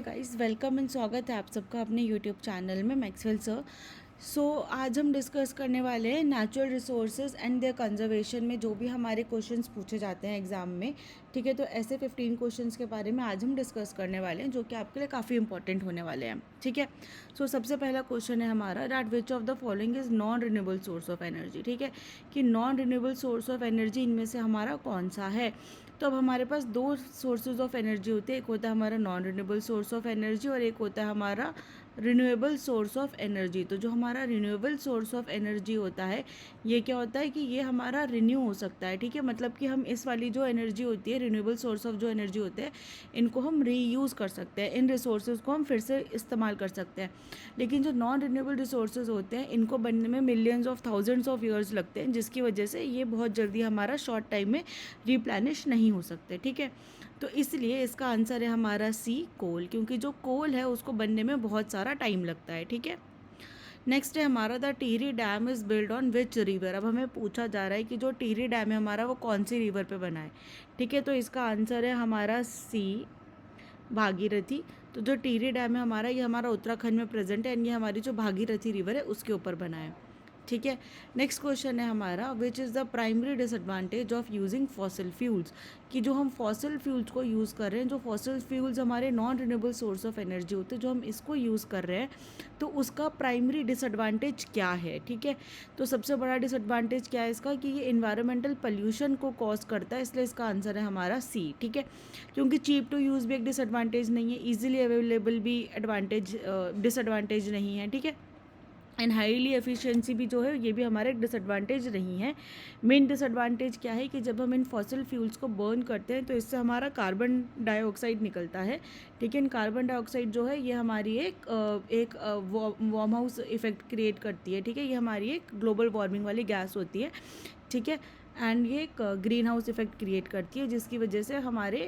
Guys welcome and स्वागत है आप सबका अपने यूट्यूब चैनल में मैक्सवेल सर। आज हम डिस्कस करने वाले हैं natural resources and their conservation में जो भी हमारे क्वेश्चंस पूछे जाते हैं एग्जाम में। ठीक है, तो ऐसे 15 क्वेश्चंस के बारे में आज हम डिस्कस करने वाले हैं जो कि आपके लिए काफ़ी इंपॉर्टेंट होने वाले हैं। ठीक है, सबसे पहला क्वेश्चन है हमारा that which of the following is non renewable source of energy. ठीक है, कि non renewable source of energy इनमें से हमारा कौन सा है। तो अब हमारे पास दो सोर्सेज ऑफ एनर्जी होते हैं, एक होता है हमारा non renewable source of energy और एक होता है हमारा रिन्यूएबल सोर्स ऑफ एनर्जी। तो जो हमारा रिन्यूएबल सोर्स ऑफ एनर्जी होता है ये क्या होता है कि ये हमारा रिन्यू हो सकता है। ठीक है, मतलब कि हम इस वाली जो एनर्जी होती है, रिन्यूएबल सोर्स ऑफ जो एनर्जी होते हैं, इनको हम रीयूज़ कर सकते हैं, इन रिसोर्सेज को हम फिर से इस्तेमाल कर सकते हैं। लेकिन जो नॉन रिन्यूएबल रिसोर्सेज होते हैं इनको बनने में millions of thousands of years लगते हैं, जिसकी वजह से ये बहुत जल्दी हमारा शॉर्ट टाइम में रिप्लेनिश नहीं हो सकते। ठीक है, तो इसलिए इसका आंसर है हमारा सी, कोल, क्योंकि जो कोल है उसको बनने में बहुत सारा टाइम लगता है। ठीक है, नेक्स्ट है हमारा the Tehri dam is build on which river. अब हमें पूछा जा रहा है कि जो टिहरी डैम है हमारा वो कौन सी रिवर पे बना है। ठीक है, तो इसका आंसर है हमारा सी, भागीरथी। तो जो टिहरी डैम है हमारा ये हमारा उत्तराखंड में प्रेजेंट है एंड ये हमारी जो भागीरथी रिवर है उसके ऊपर बना है। ठीक है, नेक्स्ट क्वेश्चन है हमारा which is the primary disadvantage of using fossil fuels. कि जो हम फॉसिल फ्यूल्स को यूज़ कर रहे हैं, जो फॉसिल फ्यूल्स हमारे non renewable source of energy होते हैं, जो हम इसको यूज़ कर रहे हैं, तो उसका प्राइमरी डिसएडवांटेज क्या है। ठीक है, तो सबसे बड़ा डिसएडवांटेज क्या है इसका कि ये इन्वायरमेंटल पोल्यूशन को कॉज करता है, इसलिए इसका आंसर है हमारा सी। ठीक है, क्योंकि चीप टू यूज़ भी एक डिसएडवांटेज नहीं है, ईजिली अवेलेबल भी डिसएडवांटेज नहीं है। ठीक है, एंड हाईली एफिशिएंसी भी जो है ये भी हमारा एक डिसएडवांटेज नहीं है। मेन डिसएडवांटेज क्या है कि जब हम इन फॉसिल फ्यूल्स को बर्न करते हैं तो इससे हमारा कार्बन डाइऑक्साइड निकलता है। ठीक है, कार्बन डाइऑक्साइड जो है ये हमारी एक वार्म हाउस इफेक्ट क्रिएट करती है। ठीक है, ये हमारी एक ग्लोबल वार्मिंग वाली गैस होती है। ठीक है, एंड ये एक ग्रीन हाउस इफेक्ट क्रिएट करती है जिसकी वजह से हमारे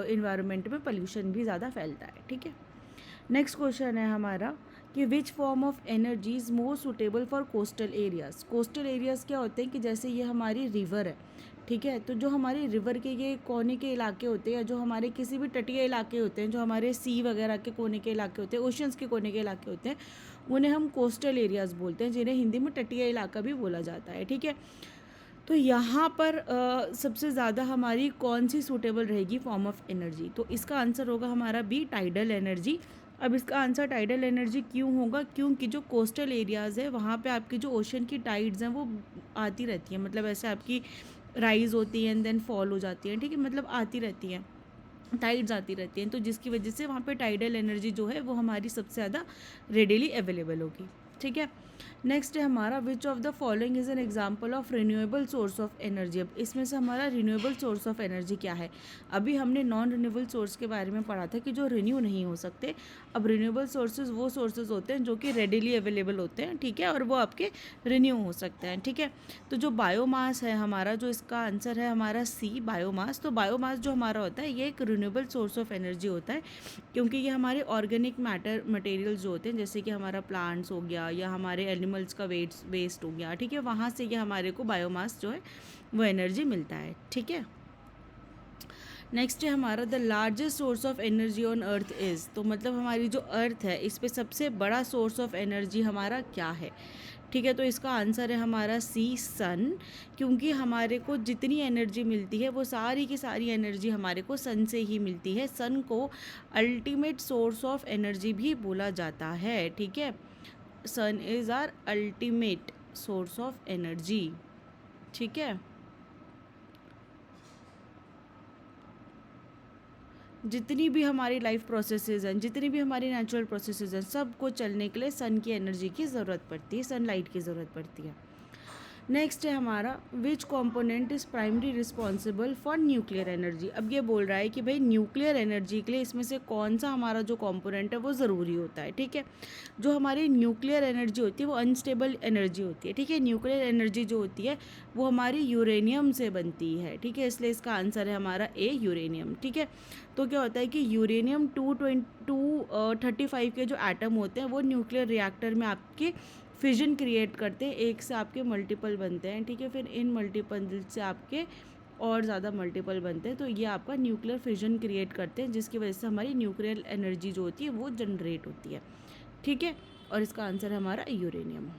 इन्वायरमेंट में पोल्यूशन भी ज़्यादा फैलता है। ठीक है, नेक्स्ट क्वेश्चन है हमारा कि विच form of energy is more suitable for coastal areas. Coastal areas क्या होते हैं कि जैसे ये हमारी रिवर है। ठीक है, तो जो हमारी रिवर के ये कोने के इलाके होते हैं या जो हमारे किसी भी तटीय इलाके होते हैं, जो हमारे सी वगैरह के कोने के इलाके होते हैं, ओशंस के कोने के इलाके होते हैं, उन्हें हम कोस्टल एरियाज़ बोलते हैं, जिन्हें हिंदी में तटीय इलाका भी बोला जाता है। ठीक है, तो यहाँ पर सबसे ज़्यादा हमारी कौन सी सूटेबल रहेगी फॉर्म ऑफ एनर्जी। तो इसका आंसर होगा हमारा बी, टाइडल एनर्जी। अब इसका आंसर टाइडल एनर्जी क्यों होगा, क्योंकि जो कोस्टल एरियाज़ है वहाँ पे आपकी जो ओशन की टाइड्स हैं वो आती रहती हैं, मतलब ऐसे आपकी राइज होती है एंड देन फॉल हो जाती हैं। ठीक है, मतलब आती रहती हैं, टाइड्स आती रहती हैं, तो जिसकी वजह से वहाँ पे टाइडल एनर्जी जो है वो हमारी सबसे ज़्यादा रेडिली अवेलेबल होगी। ठीक है, नेक्स्ट है हमारा which of the following is an example of renewable source of energy. अब इसमें से हमारा रिन्यूएबल सोर्स ऑफ एनर्जी क्या है। अभी हमने नॉन रिन्यूएबल सोर्स के बारे में पढ़ा था कि जो रिन्यू नहीं हो सकते। अब रिन्यूएबल सोर्सेज वो सोर्सेज होते हैं जो कि रेडिली अवेलेबल होते हैं। ठीक है, और वो आपके रिन्यू हो सकते हैं। ठीक है, तो जो बायोमास है हमारा, जो इसका आंसर है हमारा सी, बायोमास। तो बायोमास जो हमारा होता है ये एक रिन्यूएबल सोर्स ऑफ एनर्जी होता है, क्योंकि ये हमारे ऑर्गेनिक मटेरियल्स जो होते हैं, जैसे कि हमारा प्लांट्स हो गया या हमारे एनिमल्स का वेस्ट हो गया। ठीक है, वहाँ से ये हमारे को बायोमास जो है वो एनर्जी मिलता है। ठीक है, नेक्स्ट है हमारा the largest source of energy on earth is. तो मतलब हमारी जो अर्थ है इस पे सबसे बड़ा सोर्स ऑफ एनर्जी हमारा क्या है। ठीक है, तो इसका आंसर है हमारा सी, सन। क्योंकि हमारे को जितनी एनर्जी मिलती है वो सारी की सारी एनर्जी हमारे को सन से ही मिलती है। सन को अल्टीमेट सोर्स ऑफ एनर्जी भी बोला जाता है। ठीक है, sun is our ultimate source of energy. ठीक है, जितनी भी हमारी लाइफ प्रोसेसेस हैं, जितनी भी हमारी नेचुरल प्रोसेसेस हैं, सबको चलने के लिए सन की एनर्जी की ज़रूरत पड़ती है, सनलाइट की ज़रूरत पड़ती है। नेक्स्ट है हमारा विच component is primary responsible for nuclear energy. अब ये बोल रहा है कि भाई न्यूक्लियर एनर्जी के लिए इसमें से कौन सा हमारा जो कंपोनेंट है वो ज़रूरी होता है। ठीक है, जो हमारी न्यूक्लियर एनर्जी होती है वो अनस्टेबल एनर्जी होती है। ठीक है, न्यूक्लियर एनर्जी जो होती है वो हमारी यूरेनियम से बनती है। ठीक है, इसलिए इसका आंसर है हमारा ए, यूरेनियम। ठीक है, तो क्या होता है कि यूरेनियम 235 के जो एटम होते हैं वो न्यूक्लियर रिएक्टर में आपके फिजन क्रिएट करते हैं, एक से आपके मल्टीपल बनते हैं। ठीक है, फिर इन मल्टीपल से आपके और ज़्यादा मल्टीपल बनते हैं, तो ये आपका न्यूक्लियर फिजन क्रिएट करते हैं, जिसकी वजह से हमारी न्यूक्लियर एनर्जी जो होती है वो जनरेट होती है। ठीक है, और इसका आंसर है हमारा यूरेनियम।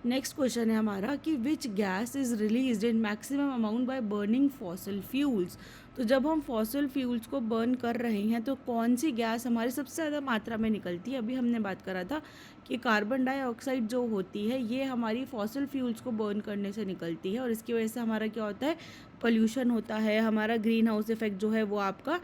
नेक्स्ट क्वेश्चन है हमारा कि which gas is released in maximum amount by burning fossil fuels. तो जब हम फॉसिल फ्यूल्स को बर्न कर रहे हैं तो कौन सी गैस हमारी सबसे ज़्यादा मात्रा में निकलती है। अभी हमने बात करा था कि कार्बन डाइऑक्साइड जो होती है ये हमारी फॉसिल फ्यूल्स को बर्न करने से निकलती है, और इसकी वजह से हमारा क्या होता है, पोल्यूशन होता है, हमारा ग्रीन हाउस इफेक्ट जो है वो आपका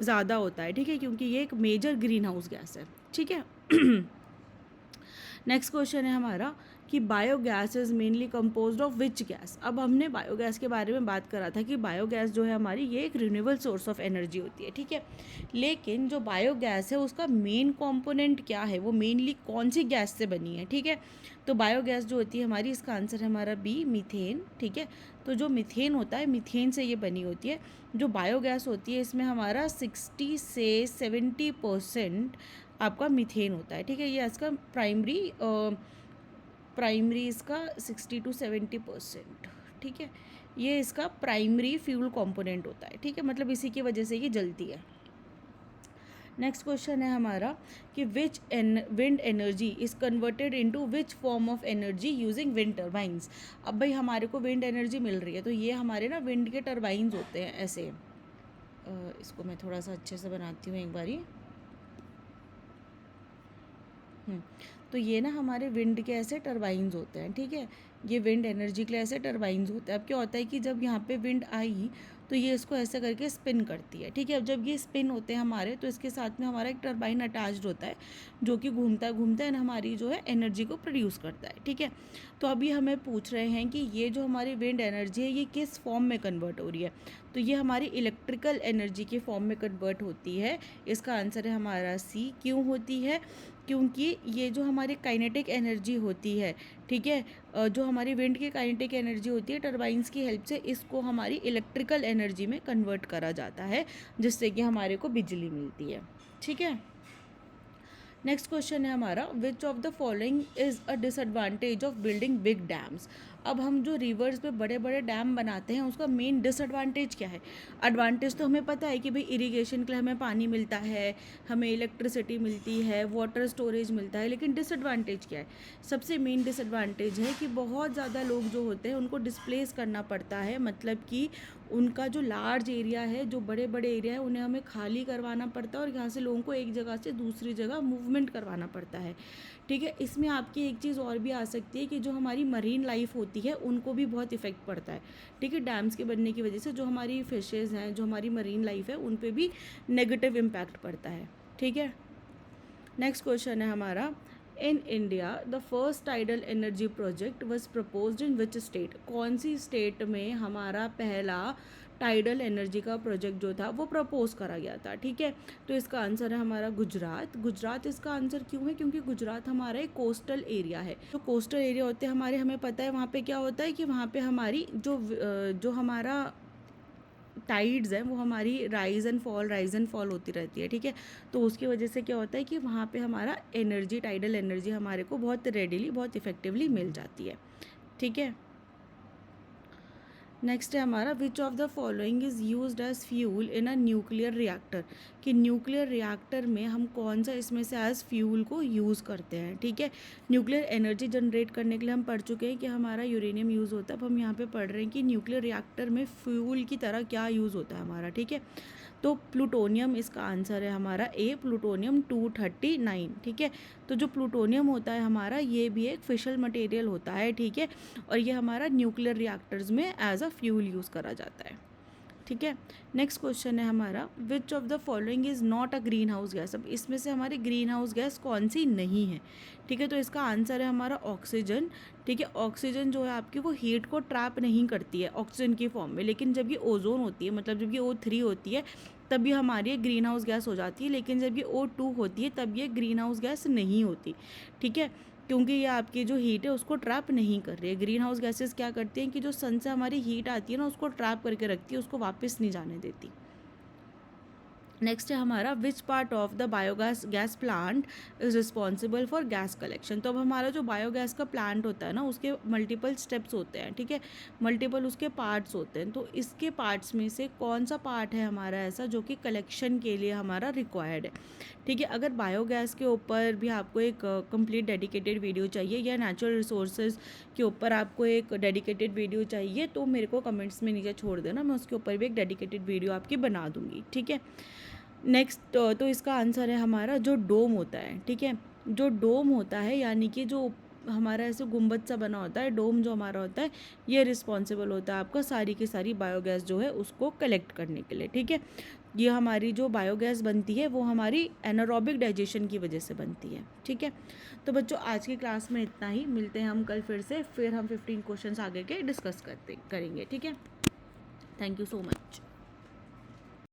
ज़्यादा होता है। ठीक है, क्योंकि ये एक मेजर ग्रीन हाउस गैस है। ठीक है। नेक्स्ट क्वेश्चन है हमारा कि biogas is mainly composed of which gas. अब हमने बायोगैस के बारे में बात करा था कि बायोगैस जो है हमारी ये एक रिन्यूएबल सोर्स ऑफ एनर्जी होती है। ठीक है, लेकिन जो बायोगैस है उसका मेन कंपोनेंट क्या है, वो मेनली कौन सी गैस से बनी है। ठीक है, तो बायोगैस जो होती है हमारी, इसका आंसर है हमारा बी, मीथेन। ठीक है, तो जो मीथेन होता है, मीथेन से ये बनी होती है। जो बायोगैस होती है इसमें हमारा 60 से 70% आपका मीथेन होता है। ठीक है, ये इसका प्राइमरी इसका 60 to 70%। ठीक है, ये इसका प्राइमरी फ्यूल कंपोनेंट होता है। ठीक है, मतलब इसी की वजह से ये जलती है। नेक्स्ट क्वेश्चन है हमारा कि which wind energy is converted into which form of energy using wind turbines. अब भाई हमारे को विंड एनर्जी मिल रही है, तो ये हमारे ना विंड के टर्बाइंस होते हैं ऐसे। इसको मैं थोड़ा सा अच्छे से बनाती हूँ एक बारी। तो ये ना हमारे विंड के ऐसे टरबाइंस होते हैं। ठीक है, ये विंड एनर्जी के लिए ऐसे टरबाइंस होते हैं। अब क्या होता है कि जब यहाँ पे विंड आई तो ये इसको ऐसे करके स्पिन करती है। ठीक है, अब जब ये स्पिन होते हैं हमारे, तो इसके साथ में हमारा एक टरबाइन अटैच्ड होता है जो कि घूमता है एंड हमारी जो है एनर्जी को प्रोड्यूस करता है। ठीक है, तो अभी हमें पूछ रहे हैं कि ये जो हमारी विंड एनर्जी है ये किस फॉर्म में कन्वर्ट हो रही है। तो ये हमारी इलेक्ट्रिकल एनर्जी के फॉर्म में कन्वर्ट होती है। इसका आंसर है हमारा सी। क्यों होती है, क्योंकि ये जो हमारी काइनेटिक एनर्जी होती है, ठीक है, जो हमारी विंड की काइनेटिक एनर्जी होती है, टरबाइंस की हेल्प से इसको हमारी इलेक्ट्रिकल एनर्जी में कन्वर्ट करा जाता है, जिससे कि हमारे को बिजली मिलती है। ठीक है, नेक्स्ट क्वेश्चन है हमारा which of the following is a disadvantage of building big dams. अब हम जो रिवर्स पे बड़े बड़े डैम बनाते हैं उसका मेन डिसएडवांटेज क्या है। एडवांटेज तो हमें पता है कि भाई इरिगेशन के लिए हमें पानी मिलता है, हमें इलेक्ट्रिसिटी मिलती है, वाटर स्टोरेज मिलता है, लेकिन डिसएडवांटेज क्या है। सबसे मेन डिसएडवांटेज है कि बहुत ज़्यादा लोग जो होते हैं उनको डिस्प्लेस करना पड़ता है, मतलब कि उनका जो लार्ज एरिया है, जो बड़े बड़े एरिया है, उन्हें हमें खाली करवाना पड़ता है और यहाँ से लोगों को एक जगह से दूसरी जगह मूवमेंट करवाना पड़ता है। ठीक है, इसमें आपकी एक चीज़ और भी आ सकती है कि जो हमारी मरीन लाइफ होती है उनको भी बहुत इफेक्ट पड़ता है। ठीक है, डैम्स के बनने की वजह से जो हमारी फिशेज़ हैं, जो हमारी मरीन लाइफ है, उन पर भी नेगेटिव इम्पैक्ट पड़ता है। ठीक है, नेक्स्ट क्वेश्चन है हमारा in India the first tidal energy project was proposed in which state. कौन सी स्टेट में हमारा पहला टाइडल एनर्जी का प्रोजेक्ट जो था वो प्रपोज करा गया था। ठीक है, तो इसका आंसर है हमारा गुजरात। गुजरात इसका आंसर क्यों है, क्योंकि गुजरात हमारा एक कोस्टल एरिया है। जो कोस्टल एरिया होते हैं हमारे, हमें पता है वहाँ पे क्या होता है कि वहाँ पे हमारी जो हमारा टाइड्स हैं वो हमारी राइज एंड फॉल होती रहती है। ठीक है, तो उसकी वजह से क्या होता है कि वहाँ पे हमारा एनर्जी, टाइडल एनर्जी हमारे को बहुत रेडिली, बहुत इफेक्टिवली मिल जाती है। ठीक है, नेक्स्ट है हमारा which of the following is used as fuel in a nuclear reactor. कि न्यूक्लियर रिएक्टर में हम कौन सा इसमें से एज फ्यूल को यूज़ करते हैं। ठीक है, न्यूक्लियर एनर्जी जनरेट करने के लिए हम पढ़ चुके हैं कि हमारा यूरेनियम यूज़ होता है। अब हम यहाँ पे पढ़ रहे हैं कि न्यूक्लियर रिएक्टर में फ्यूल की तरह क्या यूज़ होता है हमारा। ठीक है, तो प्लूटोनियम इसका आंसर है हमारा ए, प्लूटोनियम 239। ठीक है, तो जो प्लूटोनियम होता है हमारा, ये भी एक फिशल मटेरियल होता है। ठीक है, और ये हमारा न्यूक्लियर रिएक्टर्स में एज अ फ्यूल यूज़ करा जाता है। ठीक है, नेक्स्ट क्वेश्चन है हमारा which of the following is not a green house gas. अब इसमें से हमारी ग्रीन हाउस गैस कौन सी नहीं है। ठीक है, तो इसका आंसर है हमारा ऑक्सीजन। ठीक है, ऑक्सीजन जो है आपकी वो हीट को ट्रैप नहीं करती है ऑक्सीजन की फॉर्म में, लेकिन जब ये ओजोन होती है, मतलब जब ये O3 होती है तब ये हमारी ग्रीन हाउस गैस हो जाती है, लेकिन जब ये O2 होती है तब ये ग्रीन हाउस गैस नहीं होती। ठीक है, क्योंकि ये आपकी जो हीट है उसको ट्रैप नहीं कर रही है। ग्रीन हाउस गैसेस क्या करती हैं कि जो सन से हमारी हीट आती है ना उसको ट्रैप करके रखती है, उसको वापस नहीं जाने देती। नेक्स्ट है हमारा which part of the biogas gas plant is responsible for gas collection. तो अब हमारा जो बायोगैस का प्लांट होता है ना, उसके मल्टीपल स्टेप्स होते हैं, ठीक है, मल्टीपल उसके पार्ट्स होते हैं। तो इसके पार्ट्स में से कौन सा पार्ट है हमारा ऐसा जो कि कलेक्शन के लिए हमारा रिक्वायर्ड है, ठीक है। अगर बायोगैस के ऊपर भी आपको एक कंप्लीट डेडिकेटेड वीडियो चाहिए या नेचुरल रिसोर्सेज के ऊपर आपको एक डेडिकेटेड वीडियो चाहिए तो मेरे को कमेंट्स में नीचे छोड़ देना, मैं उसके ऊपर भी एक डेडिकेटेड वीडियो आपकी बना दूँगी, ठीक है। नेक्स्ट तो इसका आंसर है हमारा जो डोम होता है, ठीक है। जो डोम होता है यानी कि जो हमारा ऐसे गुंबद सा बना होता है, डोम जो हमारा होता है, ये रिस्पॉन्सिबल होता है आपका सारी की सारी बायोगैस जो है उसको कलेक्ट करने के लिए, ठीक है। ये हमारी जो बायोगैस बनती है वो हमारी एनारोबिक डाइजेशन की वजह से बनती है, ठीक है। तो बच्चों आज की क्लास में इतना ही, मिलते हैं हम कल फिर हम 15 क्वेश्चंस आगे के डिस्कस करेंगे, ठीक है। Thank you so much.